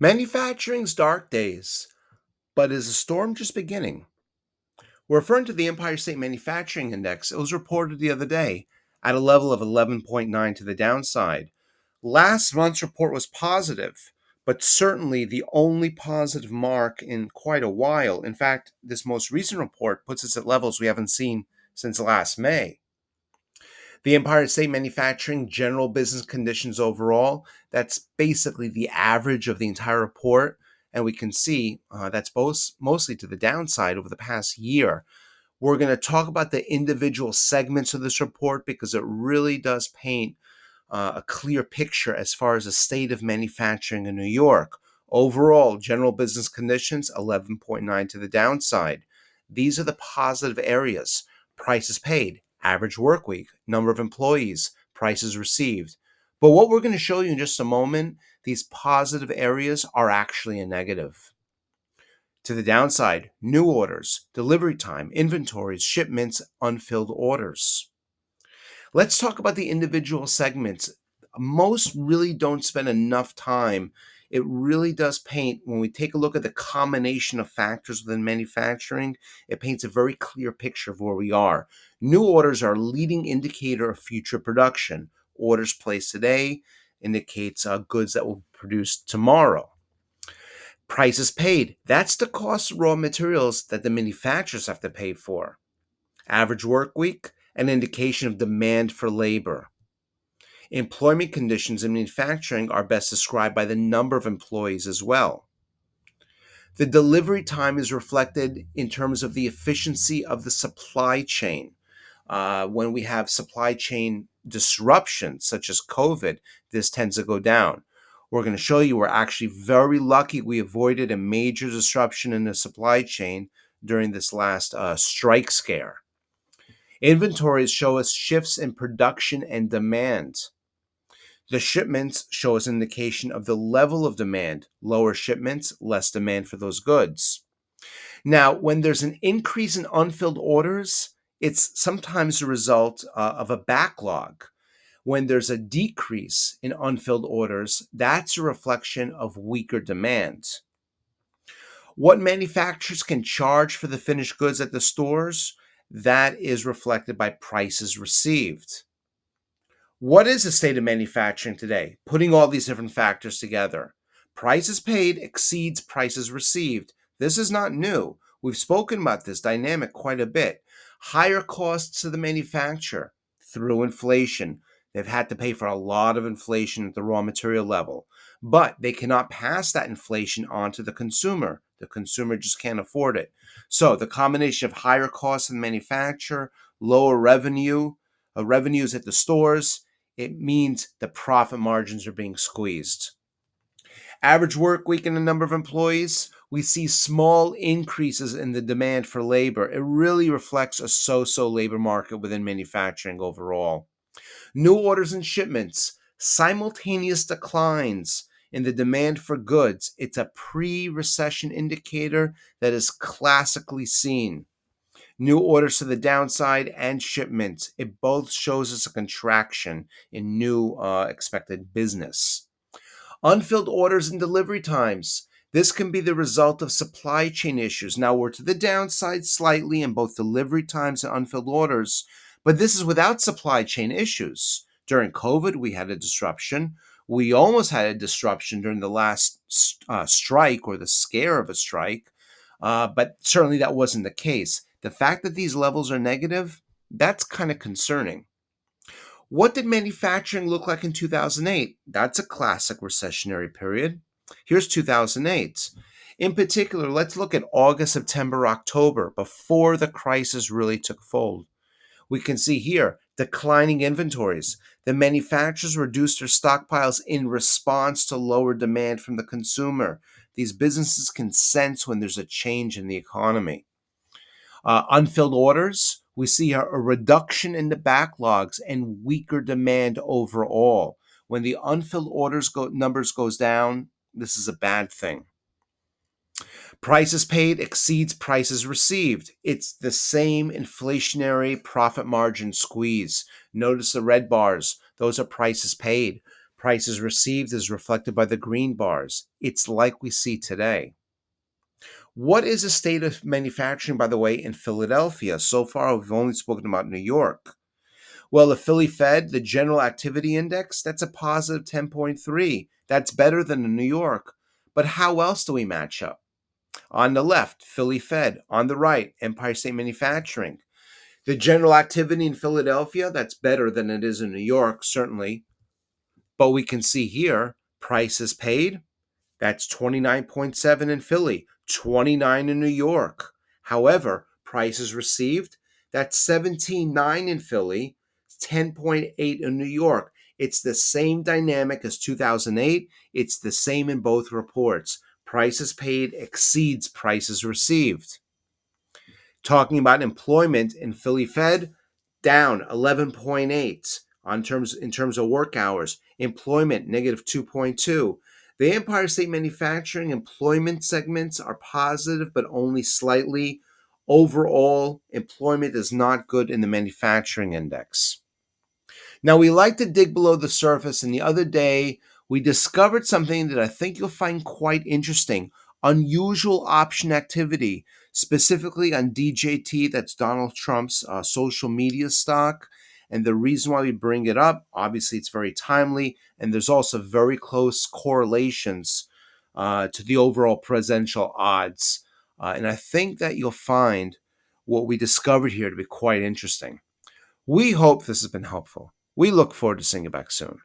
Manufacturing's dark days, but is the storm just beginning? We're referring to the Empire State Manufacturing Index. It was reported the other day at a level of 11.9 to the downside. Last month's report was positive, but certainly the only positive mark in quite a while. In fact, this most recent report puts us at levels we haven't seen since last May. The Empire State Manufacturing general business conditions overall, that's basically the average of the entire report. And we can see that's both mostly to the downside over the past year. We're going to talk about the individual segments of this report because it really does paint a clear picture as far as the state of manufacturing in New York. Overall, general business conditions 11.9 to the downside. These are the positive areas: prices paid, average work week, number of employees, prices received. But what we're going to show you in just a moment, these positive areas are actually a negative. To the downside, new orders, delivery time, inventories, shipments, unfilled orders. Let's talk about the individual segments. Most really don't spend enough time. It really does paint, when we take a look at the combination of factors within manufacturing, it paints a very clear picture of where we are. New orders are a leading indicator of future production. Orders placed today indicates goods that will be produced tomorrow. Prices paid, that's the cost of raw materials that the manufacturers have to pay for. Average work week, an indication of demand for labor. Employment conditions in manufacturing are best described by the number of employees as well. The delivery time is reflected in terms of the efficiency of the supply chain. When we have supply chain disruptions, such as COVID, this tends to go down. We're going to show you we're actually very lucky we avoided a major disruption in the supply chain during this last strike scare. Inventories show us shifts in production and demand. The shipments show us an indication of the level of demand. Lower shipments, less demand for those goods. Now, when there's an increase in unfilled orders, it's sometimes a result of a backlog. When there's a decrease in unfilled orders, that's a reflection of weaker demand. What manufacturers can charge for the finished goods at the stores, that is reflected by prices received. What is the state of manufacturing today? Putting all these different factors together. Prices paid exceeds prices received. This is not new. We've spoken about this dynamic quite a bit. Higher costs to the manufacturer through inflation. They've had to pay for a lot of inflation at the raw material level, but they cannot pass that inflation on to the consumer. The consumer just can't afford it. So the combination of higher costs in the manufacturer, lower revenues at the stores, it means the profit margins are being squeezed. Average work week and the number of employees, we see small increases in the demand for labor. It really reflects a so-so labor market within manufacturing overall. New orders and shipments, simultaneous declines in the demand for goods. It's a pre-recession indicator that is classically seen. New orders to the downside and shipments, it both shows us a contraction in new expected business. Unfilled orders and delivery times. This can be the result of supply chain issues. Now we're to the downside slightly in both delivery times and unfilled orders, but this is without supply chain issues. During COVID, we had a disruption. We almost had a disruption during the last strike or the scare of a strike, but certainly that wasn't the case. The fact that these levels are negative, that's kind of concerning. What did manufacturing look like in 2008? That's a classic recessionary period. Here's 2008. In particular, let's look at August, September, October, before the crisis really took hold. We can see here declining inventories. The manufacturers reduced their stockpiles in response to lower demand from the consumer. These businesses can sense when there's a change in the economy. Unfilled orders, we see a reduction in the backlogs and weaker demand overall. When the unfilled orders numbers goes down, this is a bad thing. Prices paid exceeds prices received. It's the same inflationary profit margin squeeze. Notice the red bars, those are prices paid. Prices received is reflected by the green bars. It's like we see today. What is the state of manufacturing, by the way, in Philadelphia? So far, we've only spoken about New York. Well, the Philly Fed, the General Activity Index, that's a positive 10.3. That's better than in New York. But how else do we match up? On the left, Philly Fed. On the right, Empire State Manufacturing. The general activity in Philadelphia, that's better than it is in New York, certainly. But we can see here, prices paid, that's 29.7 in Philly, 29 in New York. However, prices received, that's 17.9 in Philly, 10.8 in New York. It's the same dynamic as 2008. It's the same in both reports. Prices paid exceeds prices received. Talking about employment in Philly Fed, down 11.8 in terms of work hours. Employment negative 2.2. The Empire State Manufacturing employment segments are positive, but only slightly. Overall, employment is not good in the manufacturing index. Now, we like to dig below the surface, and the other day we discovered something that I think you'll find quite interesting: unusual option activity, specifically on DJT, that's Donald Trump's social media stock. And the reason why we bring it up, obviously, it's very timely, and there's also very close correlations to the overall presidential odds. And I think that you'll find what we discovered here to be quite interesting. We hope this has been helpful. We look forward to seeing you back soon.